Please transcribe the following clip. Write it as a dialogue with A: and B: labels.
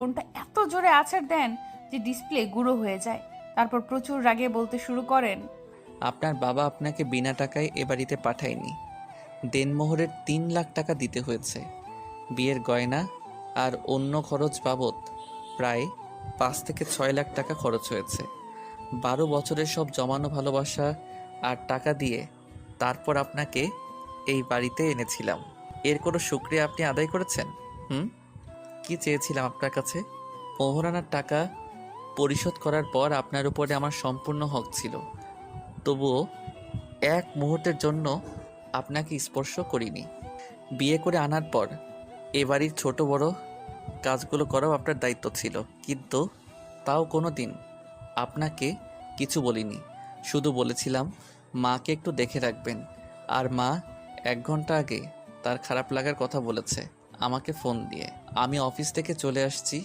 A: ফোনটা এত জোরে আছাড় দেন যে ডিসপ্লে গুঁড়ো হয়ে যায়। তারপর প্রচুর রাগে বলতে শুরু করেন,
B: আপনার বাবা আপনাকে বিনা টাকায় এ বাড়িতে পাঠায়নি। দেনমোহরের ৩ লাখ টাকা দিতে হয়েছে। বিয়ের গয়না আর অন্য খরচ বাবদ প্রায় ৫ থেকে ৬ লাখ টাকা খরচ হয়েছে। ১২ বছরের সব জমানো ভালোবাসা আর টাকা দিয়ে তারপর আপনাকে এই বাড়িতে এনেছিলাম। এর কোনো শুকরিয়া আপনি আদায় করেছেন? হুম? কি চেয়েছিলাম আপনার কাছে? মোহরানার টাকা পরিশোধ করার পর আপনার উপরে আমার সম্পূর্ণ হক ছিল। তবুও এক মুহূর্তের জন্য আপনাকে স্পর্শ করিনি। বিয়ে করে আনার পর এ বাড়ির ছোট বড় কাজগুলো করাও আপনার দায়িত্ব ছিল, কিন্তু তাও কোনো দিন আপনাকে কিছু বলিনি। শুধু বলেছিলাম মাকে একটু দেখে রাখবেন। আর মা ১ ঘন্টা আগে তার খারাপ লাগার কথা বলেছে আমাকে ফোন দিয়ে। আমি অফিস থেকে চলে আসছি।